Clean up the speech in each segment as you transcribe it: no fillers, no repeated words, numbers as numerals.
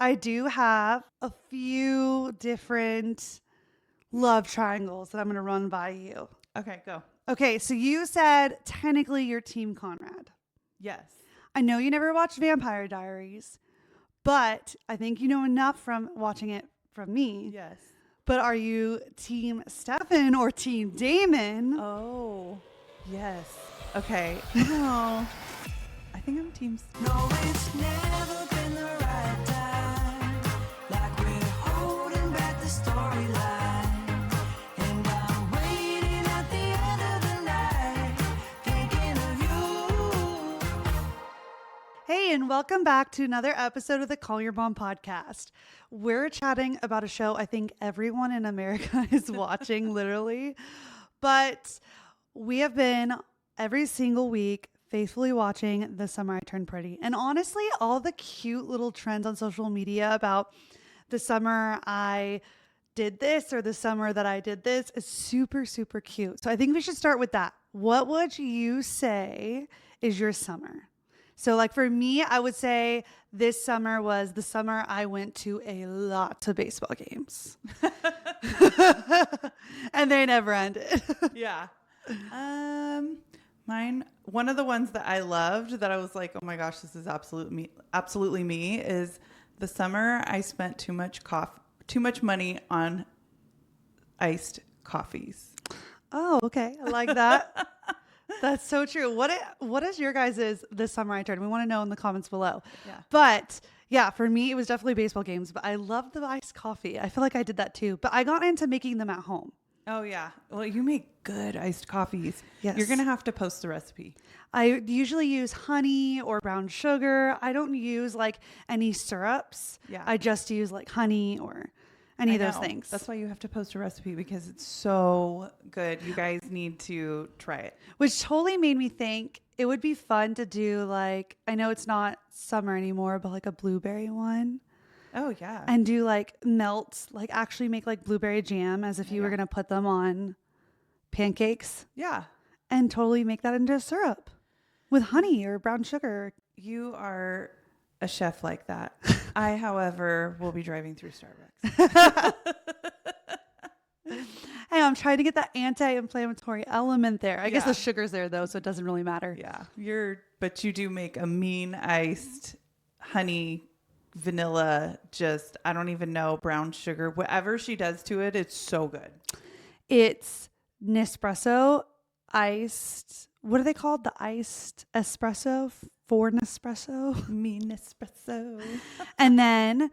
I do have a few different love triangles that I'm going to run by you. Okay, go. Okay, so you said technically you're Team Conrad. Yes. I know you never watched Vampire Diaries, but I think you know enough from watching it from me. Yes. But are you Team Stephan or Team Damon? Oh, yes. Okay. Oh, I think I'm Team. No, it's never been the right time. Like we're holding back the storyline. And I'm waiting at the end of the night, thinking of you. Hey, and welcome back to another episode of the Call Your Mom podcast. We're chatting about a show I think everyone in America is watching, literally. But we have been every single week faithfully watching The Summer I Turned Pretty. And honestly, all the cute little trends on social media about the summer I did this or the summer that I did this is super, super cute. So I think we should start with that. What would you say is your summer? So like for me, I would say this summer was the summer I went to a lot of baseball games. And they never ended. Yeah. Mine, one of the ones that I loved that I was like, oh my gosh, this is absolutely me is the summer I spent too much money on iced coffees. Oh, okay. I like that. That's so true. What is your guys' this summer I turned? We want to know in the comments below. Yeah. But yeah, for me, it was definitely baseball games, but I love the iced coffee. I feel like I did that too, but I got into making them at home. Oh yeah. Well, you make good iced coffees. Yes. You're going to have to post the recipe. I usually use honey or brown sugar. I don't use like any syrups. Yeah. I just use like honey or any of those things. That's why you have to post a recipe because it's so good. You guys need to try it. Which totally made me think it would be fun to do like, I know it's not summer anymore, but like a blueberry one. Oh yeah. And do like melts, like actually make like blueberry jam as if you were going to put them on pancakes. Yeah. And totally make that into a syrup with honey or brown sugar. You are a chef like that. I, however, will be driving through Starbucks. Hey, I'm trying to get that anti-inflammatory element there. I guess Yeah. the sugar's there though, so it doesn't really matter. Yeah. But you do make a mean iced honey, vanilla, just, I don't even know, brown sugar, whatever she does to it, it's so good. It's Nespresso iced. What are they called? The iced espresso for Nespresso. Mean Nespresso. And then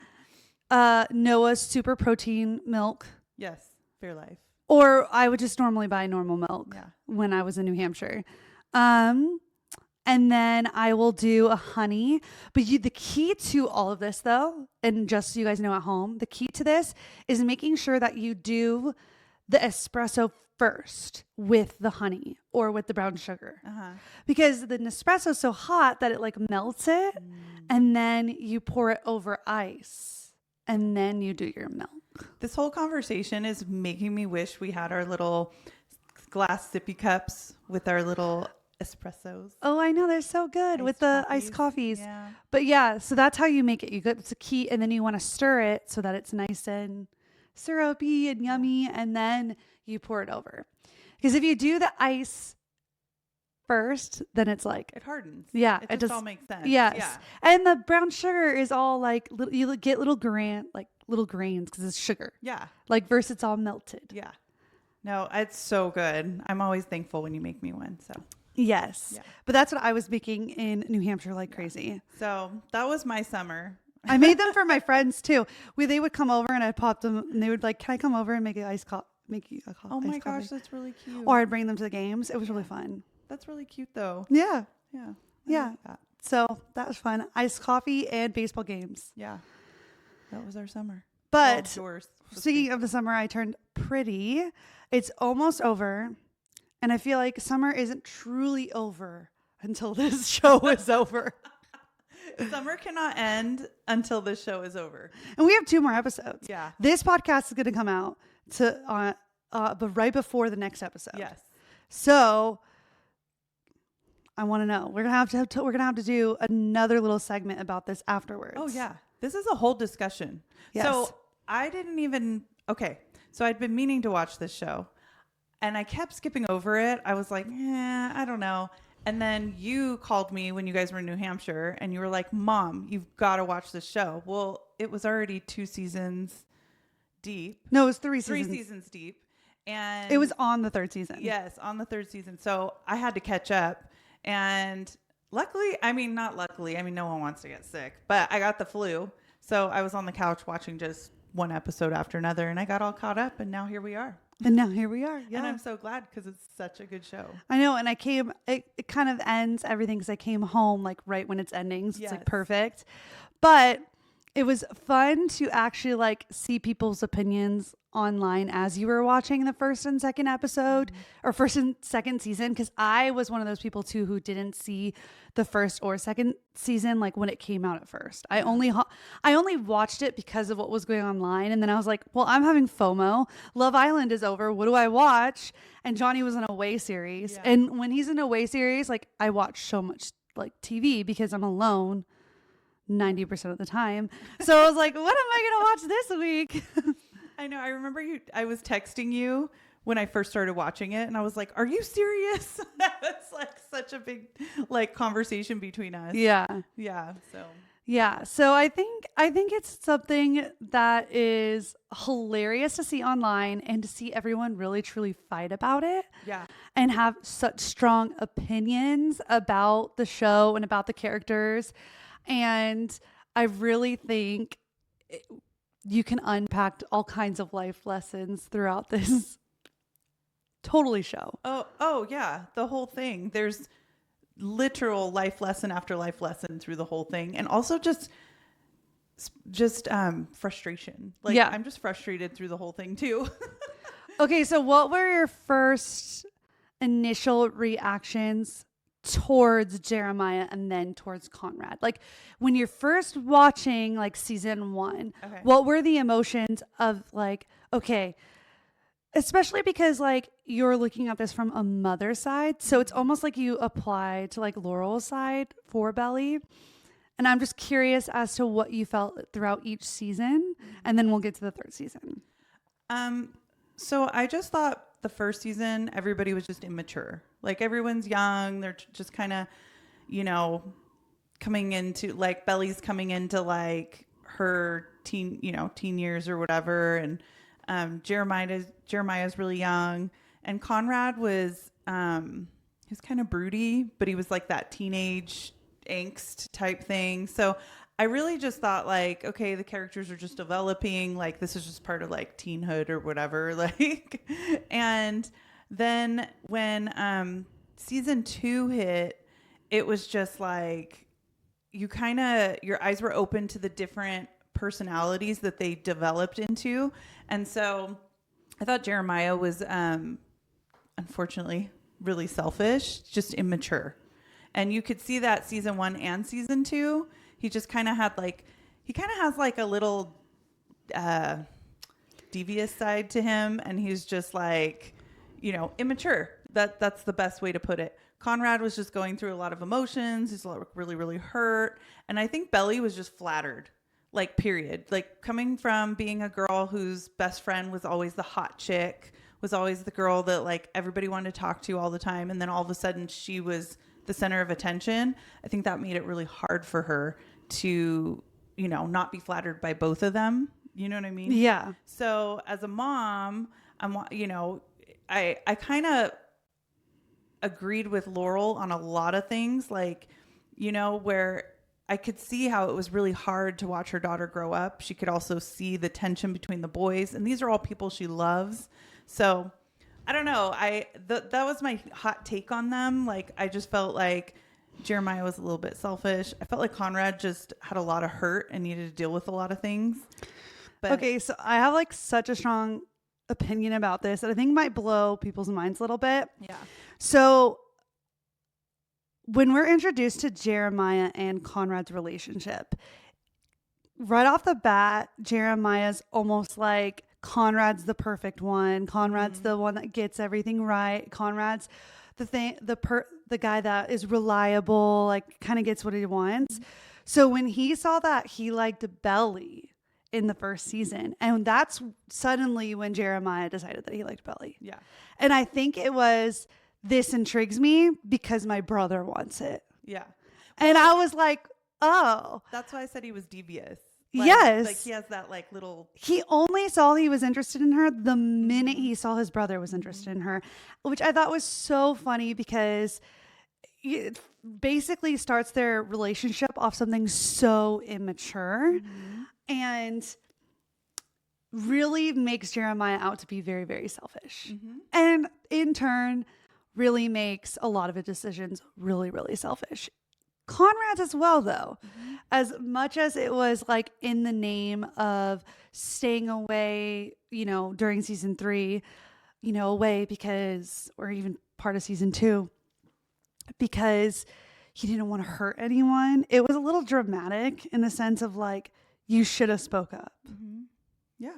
Noah's super protein milk. Yes. Fair life. Or I would just normally buy normal milk when I was in New Hampshire. And then I will do a honey. But the key to all of this though, and just so you guys know at home, the key to this is making sure that you do the espresso first with the honey or with the brown sugar. Because the Nespresso is so hot that it like melts it and then you pour it over ice and then you do your milk. This whole conversation is making me wish we had our little glass sippy cups with our little espressos. Oh, I know. They're so good with the iced coffees. Yeah. But yeah, so that's how you make it. You get it's a key and then you want to stir it so that it's nice and syrupy and yummy. And then you pour it over. Because if you do the ice first, then it's like it hardens. Yeah. It just all makes sense. Yes. Yeah. And the brown sugar is all like, you get little grains because it's sugar. Yeah. Like versus it's all melted. Yeah. No, it's so good. I'm always thankful when you make me one. So yes. Yeah. But that's what I was making in New Hampshire like crazy. So that was my summer. I made them for my friends too. They would come over and I'd pop them and they would like, can I come over and make an iced coffee? Make you a coffee. Oh my gosh, that's really cute. Or I'd bring them to the games. It was really fun. That's really cute though. Yeah. Yeah. Yeah. Like that. So that was fun. Iced coffee and baseball games. Yeah. That was our summer. But yours. speaking of the summer I turned pretty, it's almost over. And I feel like summer isn't truly over until this show is over. Summer cannot end until this show is over. And we have 2 more episodes. Yeah. This podcast is going to come out but right before the next episode. Yes. So I want to know. We're gonna have to do another little segment about this afterwards. Oh yeah. This is a whole discussion. Yes. So I didn't even, okay. So I'd been meaning to watch this show and I kept skipping over it. I was like, I don't know. And then you called me when you guys were in New Hampshire and you were like, Mom, you've got to watch this show. Well, it was already 2 seasons deep. No, it was 3 seasons. 3 seasons deep. And it was on the 3rd season. Yes, on the 3rd season. So I had to catch up. And luckily, I mean, not luckily, I mean, no one wants to get sick, but I got the flu. So I was on the couch watching just one episode after another and I got all caught up and now here we are. And now here we are. Yeah. And I'm so glad because it's such a good show. I know. And it kind of ends everything because I came home like right when it's ending. So Yes. it's like perfect. But it was fun to actually like see people's opinions online as you were watching the 1st and 2nd episode or 1st and 2nd season. Cause I was one of those people too, who didn't see the 1st or 2nd season, like when it came out at first. I only watched it because of what was going online. And then I was like, well, I'm having FOMO. Love Island is over. What do I watch? And Johnny was in a Away series. Yeah. And when he's in a Away series, like I watch so much like TV because I'm alone 90% of the time. So I was like, what am I going to watch this week? I know. I remember I was texting you when I first started watching it and I was like, are you serious? That's like such a big like conversation between us. Yeah. Yeah. So Yeah. So I think it's something that is hilarious to see online and to see everyone really truly fight about it. yeah. And have such strong opinions about the show and about the characters. And I really think you can unpack all kinds of life lessons throughout this totally show. Oh yeah. The whole thing. There's literal life lesson after life lesson through the whole thing. And also just frustration. Like Yeah. I'm just frustrated through the whole thing too. Okay. So what were your first initial reactions towards Jeremiah and then towards Conrad? Like when you're first watching like season 1, Okay. what were the emotions of like, okay, especially because like you're looking at this from a mother's side. So it's almost like you apply to like Laurel's side for Belly. And I'm just curious as to what you felt throughout each season. And then we'll get to the 3rd season. So I just thought the 1st season, everybody was just immature. Like everyone's young. They're just kind of, coming into like Belly's coming into like her teen years or whatever. And Jeremiah's really young. And Conrad was, he was kind of broody, but he was like that teenage angst type thing. So I really just thought like, okay, the characters are just developing. Like this is just part of like teenhood or whatever. Like, and then when season 2 hit, it was just like your eyes were open to the different personalities that they developed into. And so I thought Jeremiah was unfortunately really selfish, just immature. And you could see that season 1 and season 2. He just kind of has like a little devious side to him. And he's just like, immature. That's the best way to put it. Conrad was just going through a lot of emotions. He's really, really hurt. And I think Belly was just flattered, like period. Like coming from being a girl whose best friend was always the hot chick, was always the girl that like everybody wanted to talk to all the time. And then all of a sudden she was the center of attention. I think that made it really hard for her to, not be flattered by both of them. You know what I mean? Yeah. So as a mom, I kind of agreed with Laurel on a lot of things, like, where I could see how it was really hard to watch her daughter grow up. She could also see the tension between the boys, and these are all people she loves. So I don't know. That was my hot take on them. Like, I just felt like Jeremiah was a little bit selfish. I felt like Conrad just had a lot of hurt and needed to deal with a lot of things. But Okay, so I have like such a strong opinion about this that I think might blow people's minds a little bit. yeah. So when we're introduced to Jeremiah and Conrad's relationship, right off the bat, Jeremiah's almost like Conrad's the perfect one. Conrad's the one that gets everything right. Conrad's the guy that is reliable, like kind of gets what he wants. So when he saw that, he liked Belly in the first season. And that's suddenly when Jeremiah decided that he liked Belly. Yeah. And I think it was, this intrigues me because my brother wants it. Yeah. And I was like, oh. That's why I said he was devious. Yes. Like he has that like little. He only saw he was interested in her the minute he saw his brother was interested in her, which I thought was so funny because it basically starts their relationship off something so immature and really makes Jeremiah out to be very, very selfish. And in turn, really makes a lot of his decisions really, really selfish. Conrad's as well, though, as much as it was like in the name of staying away, you know, during season 3, you know, away because, or even part of season 2, because he didn't want to hurt anyone. It was a little dramatic in the sense of like, you should have spoke up. Yeah.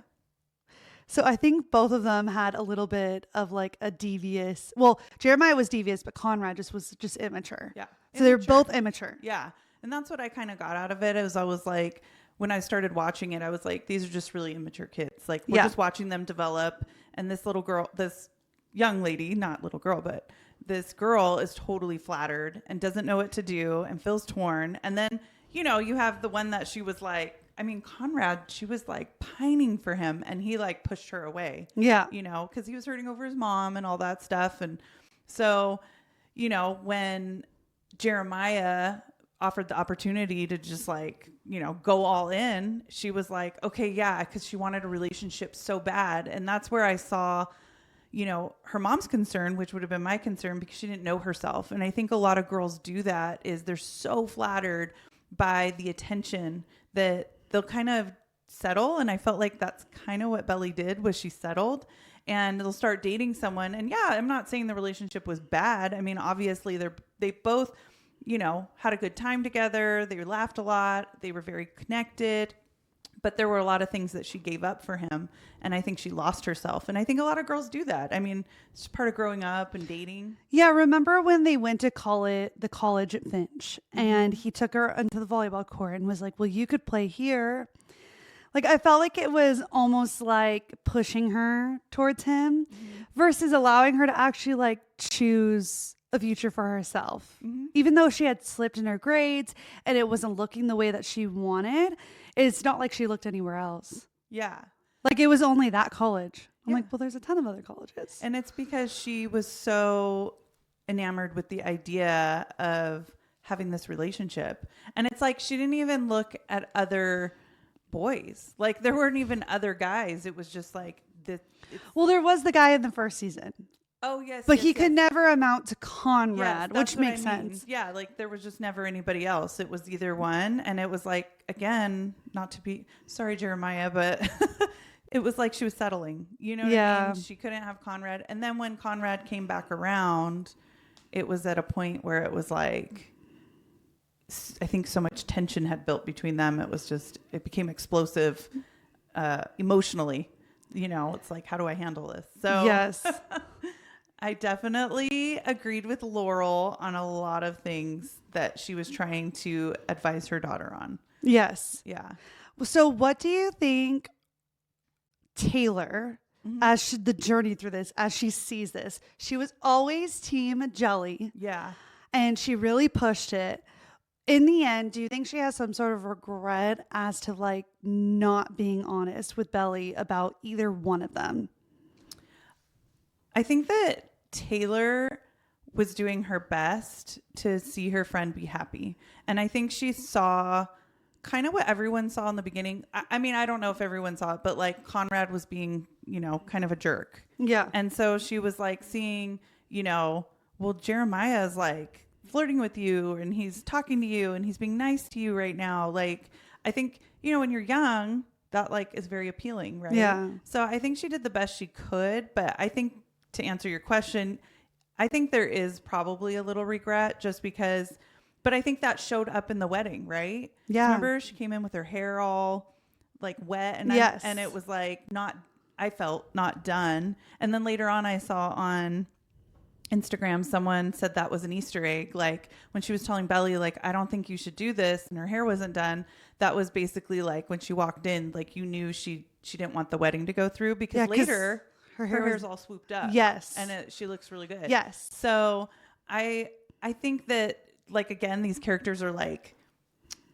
So I think both of them had a little bit of like a devious, well, Jeremiah was devious, but Conrad was just immature. Yeah. So they're both immature. Yeah. And that's what I kind of got out of it. Is I was like, when I started watching it, I was like, these are just really immature kids. Like we're just watching them develop. And this little girl, this young lady, not little girl, but this girl is totally flattered and doesn't know what to do and feels torn. And then, you know, you have the one that she was like, I mean, Conrad, she was like pining for him and he like pushed her away. Yeah. You know, because he was hurting over his mom and all that stuff. And so, you know, when Jeremiah offered the opportunity to just like, you know, go all in, she was like, okay, yeah, because she wanted a relationship so bad. And that's where I saw, you know, her mom's concern, which would have been my concern because she didn't know herself. And I think a lot of girls do that, is they're so flattered by the attention that they'll kind of settle. And I felt like that's kind of what Belly did, was she settled. And they'll start dating someone. And yeah, I'm not saying the relationship was bad. I mean, obviously they both, you know, had a good time together. They laughed a lot. They were very connected. But there were a lot of things that she gave up for him. And I think she lost herself. And I think a lot of girls do that. I mean, it's part of growing up and dating. Yeah, remember when they went to the college at Finch and he took her into the volleyball court and was like, well, you could play here. Like, I felt like it was almost like pushing her towards him versus allowing her to actually like choose a future for herself. Even though she had slipped in her grades and it wasn't looking the way that she wanted, it's not like she looked anywhere else. Yeah. Like, it was only that college. I'm like, well, there's a ton of other colleges. And it's because she was so enamored with the idea of having this relationship. And it's like, she didn't even look at other boys. Like, there weren't even other guys. It was just like this. Well, there was the guy in the first season. Oh, yes. But he could never amount to Conrad, Yes, which makes sense. Yeah, like there was just never anybody else. It was either one. And it was like, again, not to be sorry, Jeremiah, but it was like she was settling. You know what I mean? She couldn't have Conrad. And then when Conrad came back around, it was at a point where it was like, I think so much tension had built between them. It became explosive emotionally. You know, it's like, how do I handle this? So yes. I definitely agreed with Laurel on a lot of things that she was trying to advise her daughter on. Yes. Yeah. So what do you think Taylor, as the journey through this, as she sees this, she was always team Jelly. Yeah. And she really pushed it. In the end, do you think she has some sort of regret as to like not being honest with Belly about either one of them? I think that Taylor was doing her best to see her friend be happy. And I think she saw kind of what everyone saw in the beginning. I mean, I don't know if everyone saw it, but like Conrad was being, you know, kind of a jerk. Yeah. And so she was like seeing, you know, well, Jeremiah is like flirting with you and he's talking to you and he's being nice to you right now. Like, I think, you know, when you're young, that like is very appealing, right? Yeah. So I think she did the best she could, but I think to answer your question, I think there is probably a little regret just because, but I think that showed up in the wedding, right? Yeah. Remember she came in with her hair all like wet and yes. and it was like I felt not done. And then later on I saw on Instagram, someone said that was an Easter egg. Like when she was telling Belly, like, I don't think you should do this, and her hair wasn't done. That was basically like when she walked in, like you knew she didn't want the wedding to go through, because later her hair's all swooped up. Yes. And she looks really good. Yes. So I think that, like, again, these characters are like,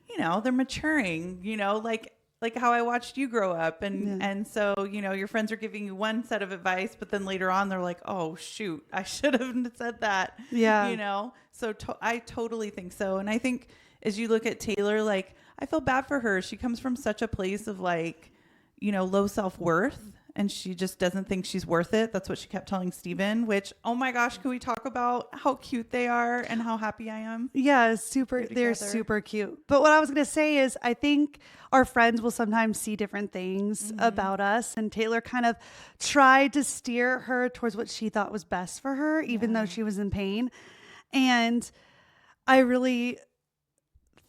you know, they're maturing, you know, like how I watched you grow up. And so, you know, your friends are giving you one set of advice, but then later on they're like, oh, shoot, I should have said that. Yeah. You know, so I totally think so. And I think as you look at Taylor, like, I feel bad for her. She comes from such a place of like, you know, low self-worth, and she just doesn't think she's worth it. That's what she kept telling Stephan, which, oh my gosh, can we talk about how cute they are and how happy I am? Yeah, they're super cute. But what I was going to say is I think our friends will sometimes see different things about us, and Taylor kind of tried to steer her towards what she thought was best for her, even though she was in pain. And I really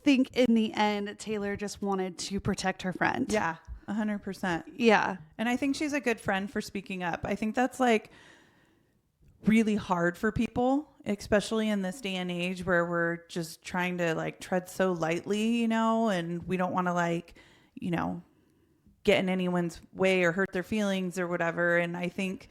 think in the end, Taylor just wanted to protect her friend. Yeah. 100%. Yeah. And I think she's a good friend for speaking up. I think that's like really hard for people, especially in this day and age where we're just trying to like tread so lightly, you know, and we don't want to like, you know, get in anyone's way or hurt their feelings or whatever. And I think,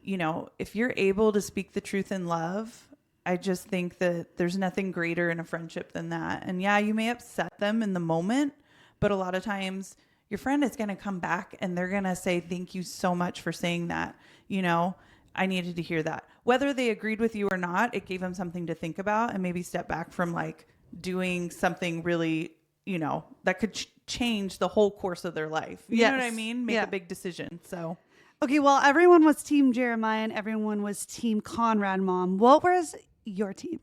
you know, if you're able to speak the truth in love, I just think that there's nothing greater in a friendship than that. And yeah, you may upset them in the moment, but a lot of times your friend is going to come back and they're going to say, thank you so much for saying that. You know, I needed to hear that. Whether they agreed with you or not, it gave them something to think about and maybe step back from like doing something really, you know, that could change the whole course of their life. You know what I mean? Make a big decision. So, okay, well, everyone was Team Jeremiah and everyone was Team Conrad, Mom. What was your team?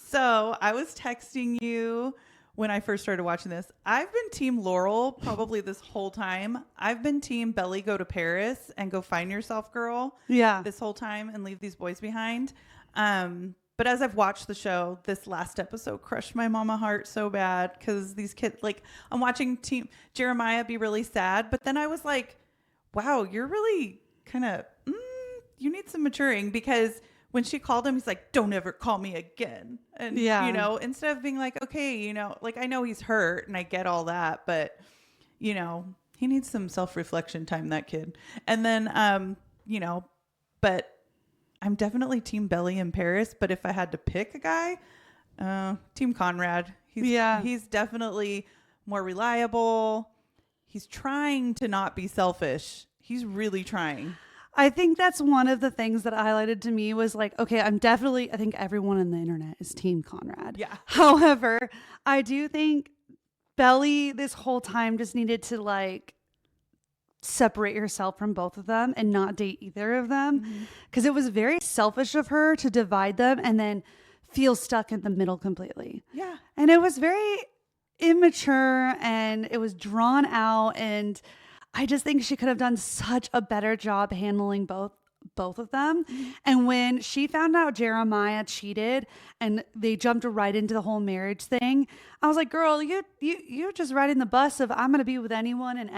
So I was texting you when I first started watching this. I've been Team Laurel probably this whole time. I've been Team Belly, go to Paris and go find yourself, girl. Yeah. This whole time and leave these boys behind. But as I've watched the show, this last episode crushed my mama heart so bad because these kids, like, I'm watching Team Jeremiah be really sad, but then I was like, wow, you're really kind of, you need some maturing, because when she called him, he's like, don't ever call me again. And, you know, instead of being like, okay, you know, like, I know he's hurt and I get all that, but, you know, he needs some self-reflection time, that kid. And then, you know, but I'm definitely Team Belly in Paris. But if I had to pick a guy, Team Conrad. He's definitely more reliable. He's trying to not be selfish. He's really trying. I think that's one of the things that highlighted to me was like, okay, I think everyone on the internet is Team Conrad. Yeah. However, I do think Belly this whole time just needed to like separate herself from both of them and not date either of them. Because it was very selfish of her to divide them and then feel stuck in the middle completely. Yeah. And it was very immature and it was drawn out, and I just think she could have done such a better job handling both of them. And when she found out Jeremiah cheated and they jumped right into the whole marriage thing, I was like, girl, you're just riding the bus of I'm going to be with anyone and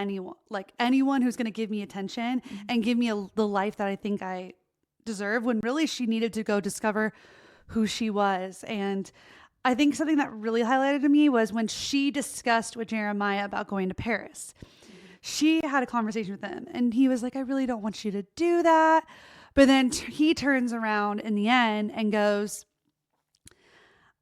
anyone who's going to give me attention and give me the life that I think I deserve, when really she needed to go discover who she was. And I think something that really highlighted to me was when she discussed with Jeremiah about going to Paris. She had a conversation with him and he was like, I really don't want you to do that. But then he turns around in the end and goes,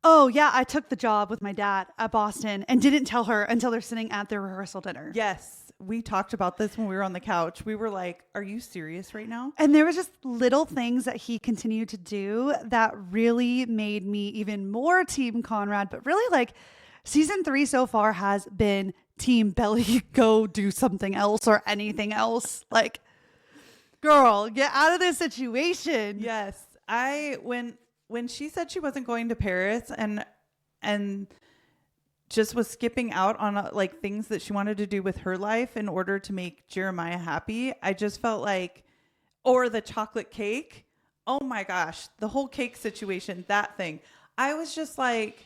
oh yeah, I took the job with my dad at Boston, and didn't tell her until they're sitting at their rehearsal dinner. Yes. We talked about this when we were on the couch. We were like, are you serious right now? And there was just little things that he continued to do that really made me even more Team Conrad. But really, like, season 3 so far has been Team Belly, go do something else or anything else. Like, girl, get out of this situation. Yes. When she said she wasn't going to Paris and just was skipping out on like things that she wanted to do with her life in order to make Jeremiah happy, I just felt like, or the chocolate cake. Oh my gosh, the whole cake situation, that thing. I was just like,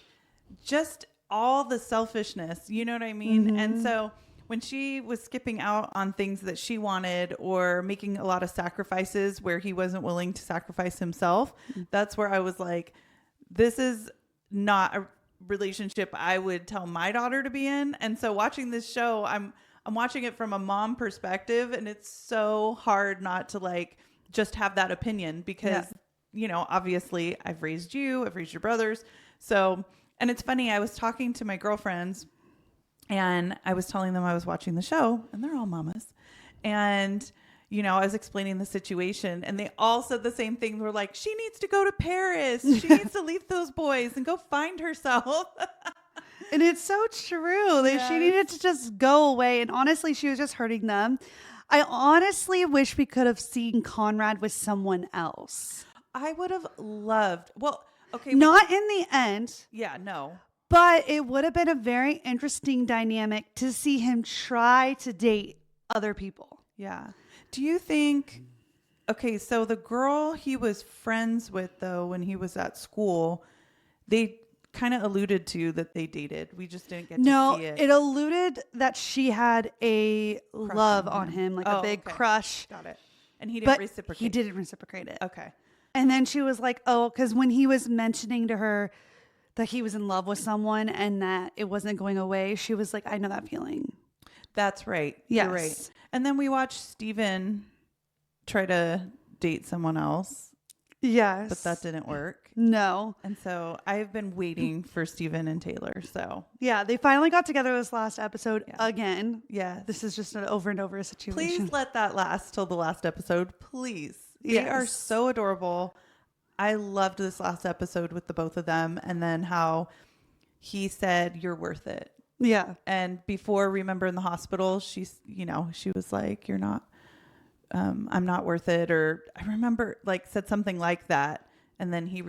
just all the selfishness, you know what I mean? And so when she was skipping out on things that she wanted or making a lot of sacrifices where he wasn't willing to sacrifice himself, that's where I was like, this is not a relationship I would tell my daughter to be in. And so watching this show, I'm watching it from a mom perspective, and it's so hard not to like just have that opinion because, you know, obviously I've raised you, I've raised your brothers. So, and it's funny, I was talking to my girlfriends and I was telling them I was watching the show, and they're all mamas. And, you know, I was explaining the situation, and they all said the same thing. We're like, she needs to go to Paris. She needs to leave those boys and go find herself. And it's so true. Yes. She needed to just go away. And honestly, she was just hurting them. I honestly wish we could have seen Conrad with someone else. I would have loved. Well, okay. Not in the end. Yeah, no. But it would have been a very interesting dynamic to see him try to date other people. Yeah. Do you think, okay, so the girl he was friends with, though, when he was at school, they kind of alluded to that they dated. We just didn't get to see it. No, it alluded that she had a love on him, like a big crush. Got it. And he didn't reciprocate. He didn't reciprocate it. Okay. And then she was like, oh, because when he was mentioning to her that he was in love with someone and that it wasn't going away, she was like, I know that feeling. That's right. Yes. You're right. And then we watched Stephan try to date someone else. Yes. But that didn't work. No. And so I've been waiting for Stephan and Taylor. So yeah, they finally got together this last episode again. Yeah. This is just an over and over situation. Please let that last till the last episode. Please. They are so adorable. I loved this last episode with the both of them. And then how he said, you're worth it. Yeah. And before, remember in the hospital, she's, you know, she was like, you're not, I'm not worth it. Or I remember like said something like that. And then he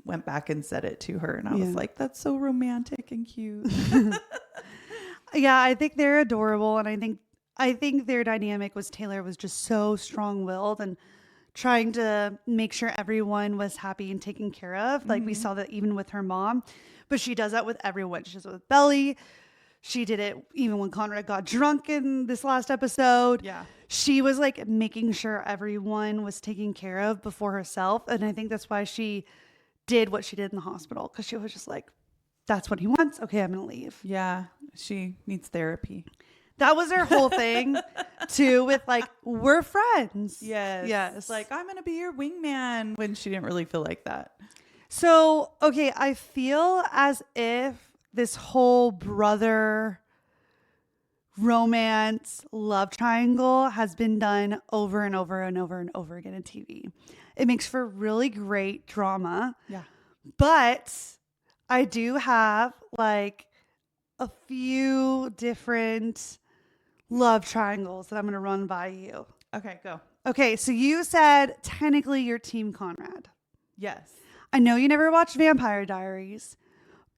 went back and said it to her. And I was like, that's so romantic and cute. Yeah, I think they're adorable. And I think their dynamic was Taylor was just so strong-willed and trying to make sure everyone was happy and taken care of. Like we saw that even with her mom. But she does that with everyone. She does it with Belly. She did it even when Conrad got drunk in this last episode. Yeah. She was like making sure everyone was taken care of before herself. And I think that's why she did what she did in the hospital. Because she was just like, that's what he wants. Okay, I'm going to leave. Yeah. She needs therapy. That was her whole thing too with like, we're friends. Yes. Yes. Like, I'm going to be your wingman, when she didn't really feel like that. So, okay, I feel as if this whole brother romance love triangle has been done over and over and over and over again in TV. It makes for really great drama. Yeah. But I do have like a few different love triangles that I'm going to run by you. Okay, go. Okay, so you said technically you're Team Conrad. Yes. I know you never watched Vampire Diaries,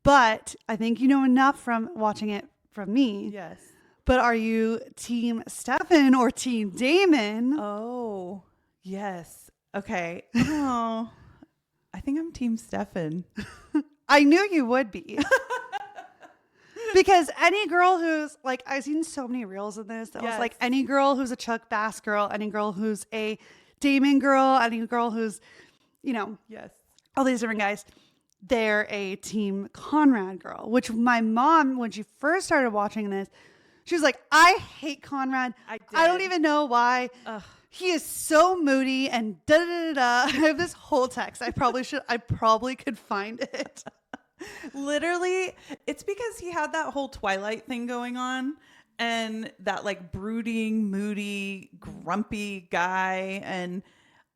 but I think you know enough from watching it from me. Yes. But are you Team Stephan or Team Damon? Oh, yes. Okay. Oh, I think I'm Team Stephan. I knew you would be. Because any girl who's like, I've seen so many reels of this. That was like any girl who's a Chuck Bass girl, any girl who's a Damon girl, any girl who's, you know, all these different guys, they're a Team Conrad girl. Which my mom, when she first started watching this, she was like, I hate Conrad. I don't even know why. Ugh. He is so moody and da da da da. I have this whole text. I probably could find it. Literally, it's because he had that whole Twilight thing going on, and that like brooding, moody, grumpy guy. And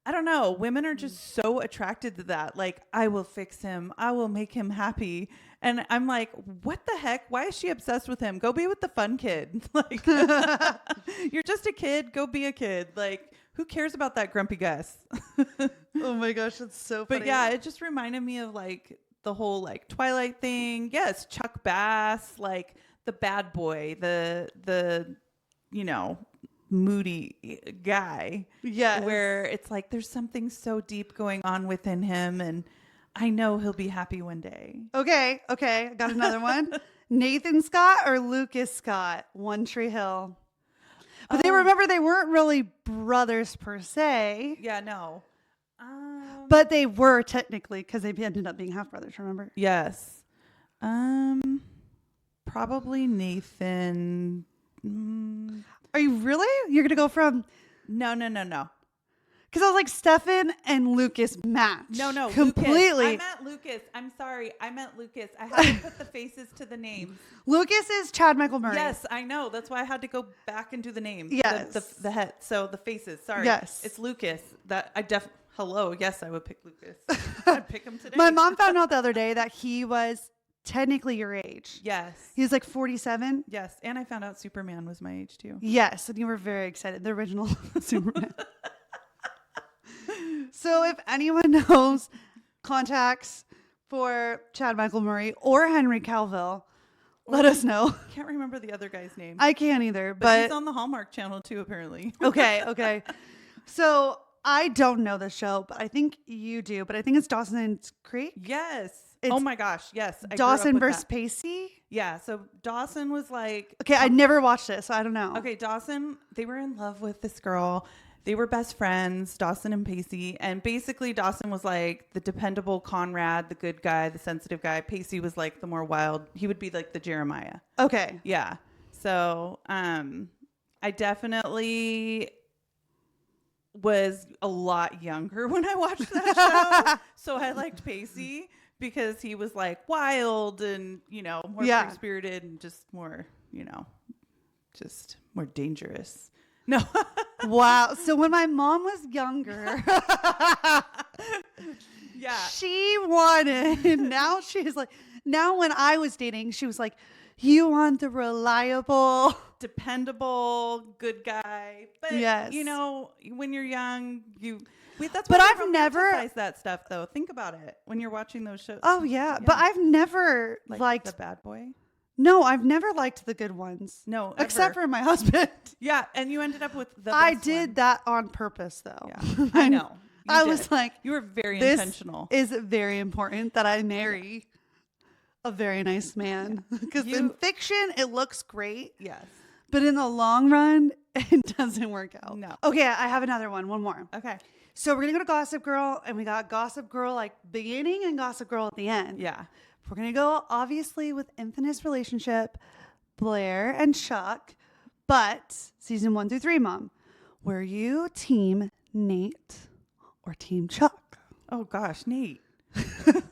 I don't know, women are just so attracted to that. Like, I will fix him. I will make him happy. And I'm like, what the heck? Why is she obsessed with him? Go be with the fun kid. Like, you're just a kid. Go be a kid. Like, who cares about that grumpy Gus? Oh my gosh, that's so funny. But yeah, it just reminded me of like the whole like Twilight thing. Yes, Chuck Bass, like the bad boy, the you know, moody guy. Yeah. Where it's like there's something so deep going on within him, and I know he'll be happy one day. Okay. I got another one. Nathan Scott or Lucas Scott, One Tree Hill. But they weren't really brothers per se. Yeah, no. But they were technically, because they ended up being half brothers, remember? Yes. Probably Nathan. Are you really? You're going to go from... No. Because I was like, Stephan and Lucas match. No. Completely. Lucas. I meant Lucas. I'm sorry. I meant Lucas. I had to put the faces to the names. Lucas is Chad Michael Murray. Yes, I know. That's why I had to go back and do the names. Yes. The head. So the faces. Sorry. Yes. It's Lucas. Hello. Yes, I would pick Lucas. I'd pick him today. My mom found out the other day that he was technically your age. Yes. He was like 47. Yes. And I found out Superman was my age too. Yes. And you were very excited. The original Superman. So if anyone knows contacts for Chad Michael Murray or Henry Cavill, let us know. I can't remember the other guy's name. I can't either. But he's on the Hallmark Channel too, apparently. Okay. So I don't know the show, but I think you do. But I think it's Dawson's Creek. Yes. It's oh my gosh. Yes. Dawson versus Pacey. Yeah. So Dawson was like... Okay, I never watched it, so I don't know. Okay, Dawson, they were in love with this girl. They were best friends, Dawson and Pacey. And basically Dawson was like the dependable Conrad, the good guy, the sensitive guy. Pacey was like the more wild. He would be like the Jeremiah. Okay. Yeah. So I definitely was a lot younger when I watched that show. So I liked Pacey because he was like wild and, more free-spirited and just more, just more dangerous. No. Wow. So when my mom was younger, yeah, she wanted, now when I was dating, she was like, you want the reliable, dependable, good guy. But, yes. When you're young, that's but why I've never romanticize that stuff though. Think about it when you're watching those shows. Oh yeah. But I've never liked the bad boy. No, I've never liked the good ones. No, ever. Except for my husband. Yeah, and you ended up with the I best did one. that on purpose, though. Yeah, I know. I was like, you were very intentional. This is very important that I marry a very nice man. Because in fiction, it looks great. Yes. But in the long run, it doesn't work out. No. Okay, I have another one. One more. Okay. So we're going to go to Gossip Girl, and we got Gossip Girl like beginning and Gossip Girl at the end. Yeah. We're going to go, obviously, with Infamous Relationship, Blair and Chuck. But season 1 through 3, Mom, were you team Nate or team Chuck? Oh, gosh, Nate. Who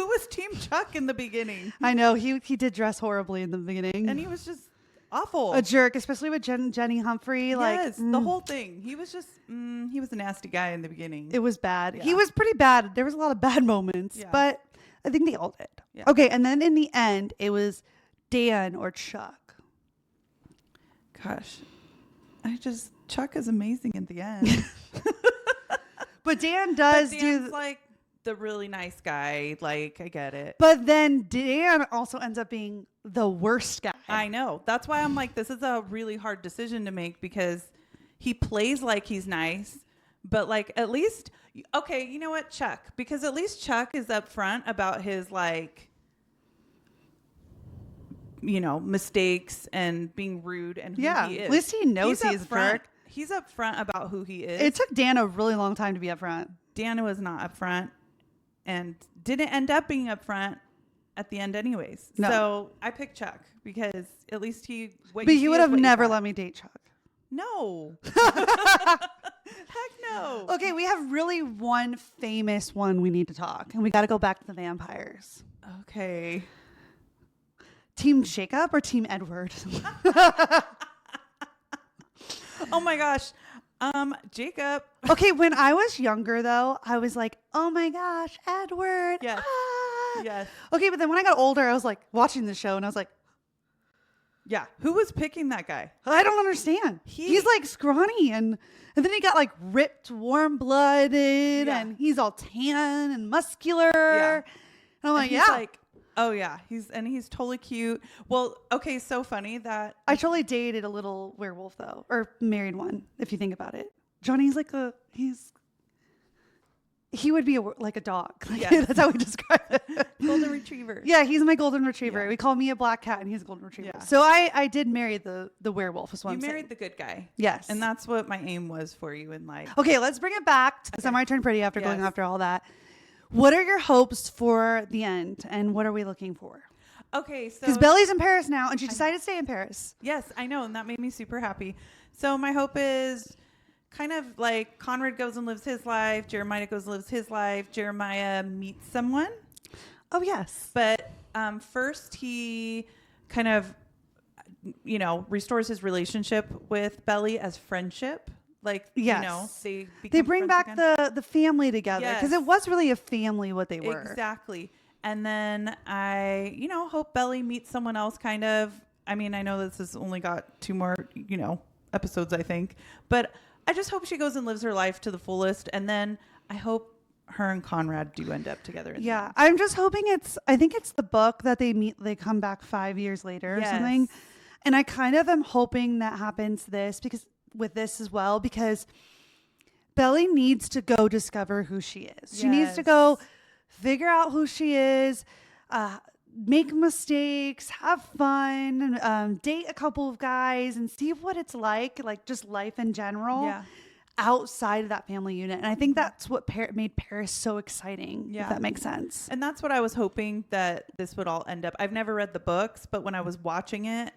was team Chuck in the beginning? I know. He did dress horribly in the beginning. And he was just awful. A jerk, especially with Jenny Humphrey. Yes, the whole thing. He was just, he was a nasty guy in the beginning. It was bad. Yeah. He was pretty bad. There was a lot of bad moments. Yeah. But I think they all did. Yeah. Okay, and then in the end, it was Dan or Chuck. Gosh, Chuck is amazing in the end. But Dan does Dan's like the really nice guy. Like, I get it. But then Dan also ends up being the worst guy. I know. That's why I'm like, this is a really hard decision to make because he plays like he's nice. But like, at least, okay, you know what, Chuck? Because at least Chuck is upfront about his like, mistakes and being rude and who he is. At least he knows he's a jerk. He's upfront about who he is. It took Dan a really long time to be upfront. Dan was not upfront and didn't end up being upfront at the end anyways. No. So I picked Chuck because at least But you would have never let me date Chuck. No. Heck no. Okay, we have really one famous one we need to talk. And we got to go back to the vampires. Okay. Team Jacob or Team Edward? Oh my gosh. Jacob. Okay, when I was younger, though, I was like, oh my gosh, Edward. Yes. Ah. Yes. Okay, but then when I got older, I was like watching the show and I was like, yeah. Who was picking that guy? I don't understand. He's like scrawny and then he got like ripped, warm-blooded, and he's all tan and muscular. Yeah. And I'm like, he's like, oh yeah, he's totally cute. Well, okay, so funny that I totally dated a little werewolf though, or married one, if you think about it. Johnny's like he would be like a dog. Like, Yes. that's how we describe it. Golden retriever. Yeah, he's my golden retriever. Yeah. We call me a black cat and he's a golden retriever. Yeah. So I did marry the werewolf is what You I'm married saying. the good guy. Yes. And that's what my aim was for you in life. Okay, let's bring it back to Semi Turn Pretty after going after all that. What are your hopes for the end and what are we looking for? Okay, so Because Belly's in Paris now and she decided to stay in Paris. yes, I know, and that made me super happy. So my hope is kind of like Conrad goes and lives his life, Jeremiah goes and lives his life, Jeremiah meets someone. Oh, yes. But first he kind of, restores his relationship with Belly as friendship. Like, Yes. they bring friends back again. the family together because Yes. it was really a family what they were. Exactly. And then I, hope Belly meets someone else kind of. I mean, I know this has only got 2 more, episodes, I think. But I just hope she goes and lives her life to the fullest. And then I hope her and Conrad do end up together. Yeah. I'm just hoping I think it's the book that they come back 5 years later or something. And I kind of am hoping that happens with this as well, because Belly needs to go discover who she is. She needs to go figure out who she is, make mistakes, have fun, date a couple of guys and see what it's like just life in general outside of that family unit. And I think that's what made Paris so exciting, if that makes sense. And that's what I was hoping that this would all end up. I've never read the books, but when I was watching it,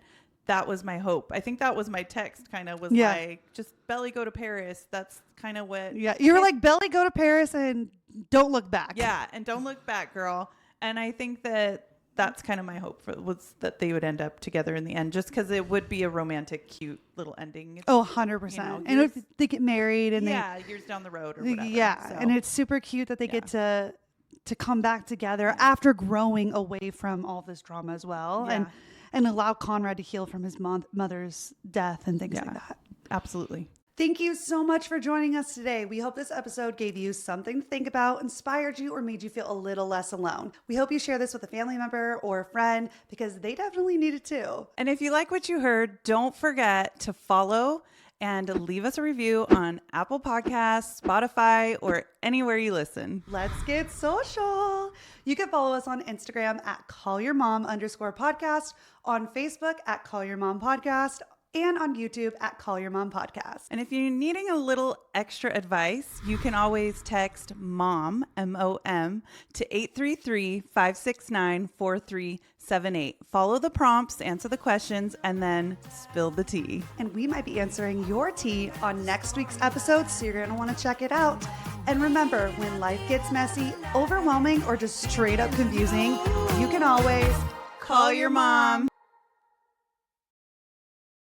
that was my hope. I think that was my text kind of was like, just Belly go to Paris. That's kind of what. Yeah. You were like, Belly, go to Paris and don't look back. Yeah. And don't look back, girl. And I think that's kind of my hope was that they would end up together in the end, just because it would be a romantic, cute little ending. It's, 100%. And if they get married and years down the road or whatever. Yeah. So. And it's super cute that they get to come back together after growing away from all this drama as well. And allow Conrad to heal from his mother's death and things like that. Absolutely. Thank you so much for joining us today. We hope this episode gave you something to think about, inspired you, or made you feel a little less alone. We hope you share this with a family member or a friend because they definitely need it too. And if you like what you heard, don't forget to follow and leave us a review on Apple Podcasts, Spotify, or anywhere you listen. Let's get social. You can follow us on Instagram at callyourmom_podcast, on Facebook at callyourmompodcast, and on YouTube at Call Your Mom Podcast. And if you're needing a little extra advice, you can always text MOM, M-O-M, to 833-569-4378. Follow the prompts, answer the questions, and then spill the tea. And we might be answering your tea on next week's episode, so you're going to want to check it out. And remember, when life gets messy, overwhelming, or just straight up confusing, you can always Call your mom.